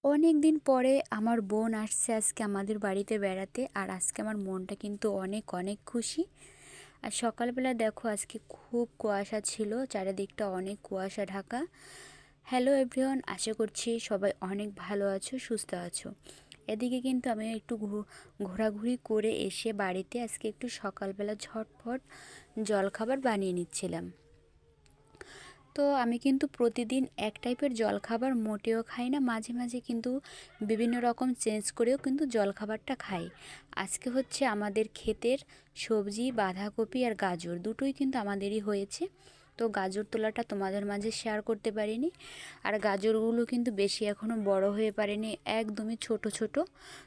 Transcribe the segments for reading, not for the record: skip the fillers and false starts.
অনেক দিন পরে আমার বোন আসছে আজকে আমাদের বাড়িতে বেড়াতে। আর আজকে আমার মনটা কিন্তু অনেক অনেক খুশি। আর সকালবেলা দেখো আজকে খুব কুয়াশা ছিল, চারিদিকটা অনেক কুয়াশা ঢাকা। হ্যালো এভরিওয়ান, আশা করছি সবাই অনেক ভালো আছো, সুস্থ আছো। এদিকে কিন্তু আমি একটু ঘোরাঘুরি করে এসে বাড়িতে আজকে একটু সকালবেলা ঝটপট জলখাবার বানিয়ে নিচ্ছিলাম। তো আমি কিন্তু প্রতিদিন এক টাইপের জলখাবার মোটেও খাই না, মাঝে মাঝে কিন্তু বিভিন্ন রকম চেঞ্জ করেও কিন্তু জলখাবারটা খাই। আজকে হচ্ছে আমাদের ক্ষেতের সবজি বাঁধাকপি আর গাজর দুটোই কিন্তু আমাদেরই হয়েছে। তো গাজর তোলাটা তোমাদের মাঝে শেয়ার করতে পারিনি। আর গাজরগুলো কিন্তু বেশি এখনও বড় হয়ে পারেনি, একদমই ছোট ছোট।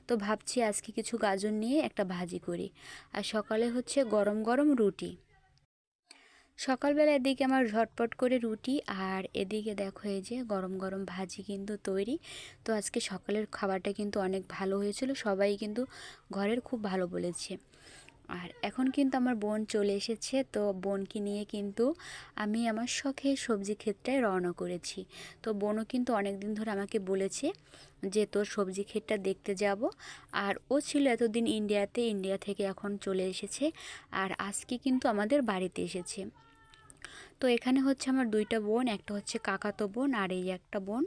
তো ভাবছি আজকে কিছু গাজর নিয়ে একটা ভাজি করি। আর সকালে হচ্ছে গরম গরম রুটি। সকালবেলা এদিকে আমার ঝটপট করে রুটি, আর এদিকে দেখো এই যে গরম গরম ভাজি কিন্তু তৈরি। তো আজকে সকালের খাবারটা কিন্তু অনেক ভালো হয়েছিল, সবাই কিন্তু ঘরের খুব ভালো বলেছে। আর এখন কিন্তু আমার বোন চলে এসেছে, তো বোনকে নিয়ে কিন্তু আমি আমার শখের সবজি ক্ষেতটায় রওনা করেছি। তো বোনও কিন্তু অনেক দিন ধরে আমাকে বলেছে যে তোর সবজি ক্ষেতটা দেখতে যাব। আর ও ছিল এতদিন ইন্ডিয়াতে, ইন্ডিয়া থেকে এখন চলে এসেছে। আর আজকে কিন্তু আমাদের বাড়িতে এসেছে। তো এখানে হচ্ছে আমার দুইটা বোন, একটা হচ্ছে কাকাতো বোন আর এই একটা বোন।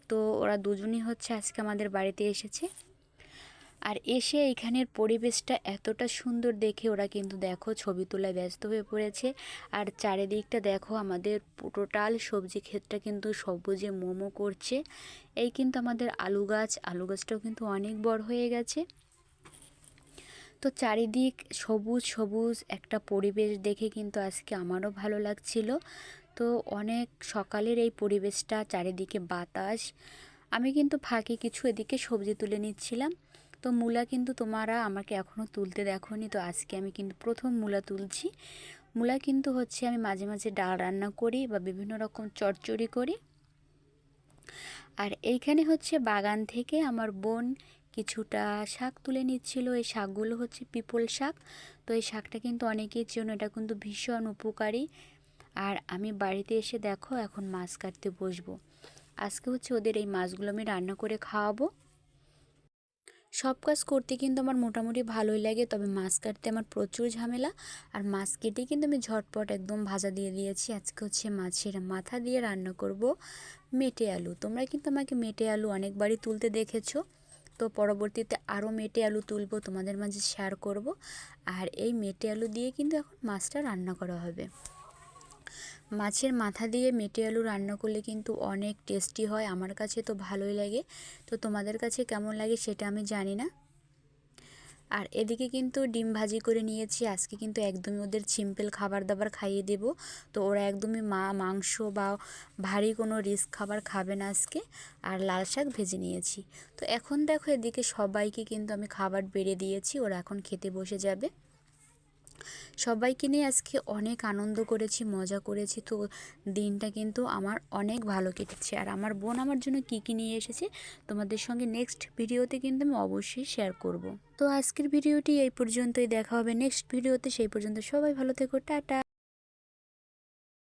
তো ওরা দুজনই হচ্ছে আজকে আমাদের বাড়িতে এসেছে। আর এসে এখানের পরিবেশটা এতটা সুন্দর দেখে ওরা কিন্তু দেখো ছবি তোলায় ব্যস্ত হয়ে পড়েছে। আর চারিদিকটা দেখো, আমাদের টোটাল সবজি ক্ষেতটা কিন্তু সবুজে মোমো করছে। এই কিন্তু আমাদের আলু গাছ, আলু গাছটাও কিন্তু অনেক বড় হয়ে গেছে। তো চারিদিক সবুজ সবুজ একটা পরিবেশ দেখে কিন্তু আজকে আমারও ভালো লাগছিল। তো অনেক সকালের এই পরিবেশটা, চারিদিকে বাতাস। আমি কিন্তু ফাঁকে কিছু এদিকে সবজি তুলে নিচ্ছিলাম। তো মূলা কিন্তু তোমরা আমাকে এখনও তুলতে দেখোনি, তো আজকে আমি কিন্তু প্রথম মূলা তুলছি। মূলা কিন্তু হচ্ছে আমি মাঝে মাঝে ডাল রান্না করি বা বিভিন্ন রকম চচ্চড়ি করি। আর এইখানে হচ্ছে বাগান থেকে আমার বোন কিছুটা শাক তুলে নিচ্ছিল। এই শাকগুলো হচ্ছে পিপল শাক। তো এই শাকটা কিন্তু অনেকেই চেনো, এটা কিন্তু ভীষণ উপকারী। আর আমি বাড়িতে এসে দেখো এখন মাছ কাটতে বসবো। আজকে হচ্ছে ওদের এই মাছগুলো আমি রান্না করে খাওয়াবো। সব কাজ করতে কিন্তু আমার মোটামুটি ভালোই লাগে, তবে মাছ কাটতে আমার প্রচুর ঝামেলা। আর মাছ কেটে কিন্তু আমি ঝটপট একদম ভাজা দিয়ে দিয়েছি। আজকে হচ্ছে মাছের মাথা দিয়ে রান্না করব মেটে আলু। তোমরা কিন্তু আমাকে মেটে আলু অনেকবারই তুলতে দেখেছো। তো পরবর্তীতে আরও মেটে আলু তুলবো, তোমাদের মাঝে শেয়ার করব। আর এই মেটে আলু দিয়ে কিন্তু এখন মাছটা রান্না করা হবে। মাছের মাথা দিয়ে মেটে আলু রান্না করলে কিন্তু অনেক টেস্টি হয়, আমার কাছে তো ভালোই লাগে। তো তোমাদের কাছে কেমন লাগে সেটা আমি জানি না। আর এদিকে কিন্তু ডিম ভাজি করে নিয়েছি। আজকে কিন্তু একদমই ওদের সিম্পল খাবার দাবার খাইয়ে দেব। তো ওরা একদমই মাংস বা ভারী কোনো রিস্ক খাবার খাবে না আজকে। আর লাল শাক ভেজে নিয়েছি। তো এখন দেখো এদিকে সবাইকে কিন্তু আমি খাবার বেড়ে দিয়েছি, ওরা এখন খেতে বসে যাবে। সবাইকে নিয়ে আজকে অনেক আনন্দ করেছি, মজা করেছি। তো দিনটা কিন্তু আমার অনেক ভালো কেটেছে। আর আমার বোন আমার জন্য কী কী নিয়ে এসেছে তোমাদের সঙ্গে নেক্সট ভিডিওতে কিন্তু আমি অবশ্যই শেয়ার করব। তো আজকের ভিডিওটি এই পর্যন্তই, দেখা হবে নেক্সট ভিডিওতে। সেই পর্যন্ত সবাই ভালো থেকো, টাটা।